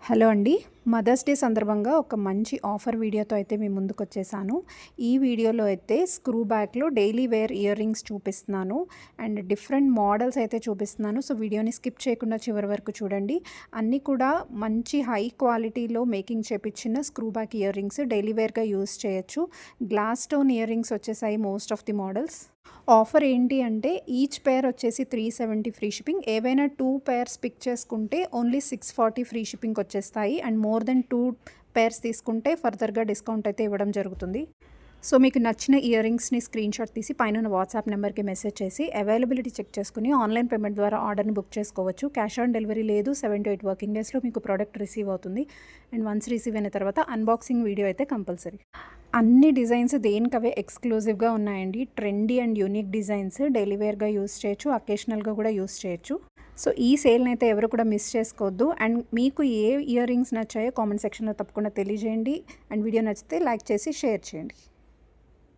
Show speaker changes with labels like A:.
A: Hello అండి. Mothers day సందర్భంగా ఒక మంచి ఆఫర్ వీడియోతో అయితే మీ ముందుకొచ్చేసాను. ఈ వీడియోలో అయితే స్క్రూ బ్యాక్‌లో డైలీ వేర్ ఇయర్ రింగ్స్ చూపిస్తున్నాను. అండ్ డిఫరెంట్ మోడల్స్ అయితే చూపిస్తున్నాను. సో వీడియోని స్కిప్ చేయకుండా చివరి వరకు చూడండి. అన్నీ కూడా మంచి హై క్వాలిటీలో మేకింగ్ చేపిచ్చిన screw back earrings daily వేర్‌గా యూజ్ చేయొచ్చు. గ్లాస్ స్టోన్ ఇయర్ రింగ్స్ వచ్చేసాయి most of the models. Offer ఏంటి అంటే ఈచ్ పెయిర్ వచ్చేసి 370 ఫ్రీ షిప్పింగ్. ఏవైనా 2 పెయిర్స్ పిక్ చేసుకుంటే ఓన్లీ 640 ఫ్రీ షిప్పింగ్‌కి వచ్చేస్తాయి. అండ్ మోర్ దెన్ 2 పెయిర్స్ తీసుకుంటే ఫర్దర్‌గా డిస్కౌంట్ అయితే ఇవ్వడం జరుగుతుంది. సో మీకు నచ్చిన ఇయర్ రింగ్స్‌ని స్క్రీన్‌షాట్ తీసి పైనున్న వాట్సాప్ నెంబర్‌కి మెసేజ్ చేసి అవైలబిలిటీ చెక్ చేసుకుని ఆన్‌లైన్ పేమెంట్ ద్వారా ఆర్డర్‌ని బుక్ చేసుకోవచ్చు. క్యాష్ ఆన్ డెలివరీ లేదు. 7 to 8 వర్కింగ్ డేస్‌లో మీకు ప్రోడక్ట్ రిసీవ్ అవుతుంది. అండ్ వన్స్ రిసీవ్ అయిన తర్వాత అన్బాక్సింగ్ వీడియో అయితే కంపల్సరీ. అన్ని డిజైన్స్ దేనికవే ఎక్స్క్లూజివ్‌గా ఉన్నాయండి. Trendy and unique designs daily వేర్‌గా యూజ్ చేయొచ్చు. అకేషనల్‌గా కూడా యూజ్ చేయొచ్చు. సో ఈ సేల్‌ని అయితే ఎవరు కూడా మిస్ చేసుకోవద్దు. అండ్ మీకు ఏ ఇయర్ రింగ్స్ నచ్చాయో కామెంట్ సెక్షన్‌లో తప్పకుండా తెలియజేయండి. అండ్ వీడియో నచ్చితే లైక్ చేసి షేర్ చేయండి.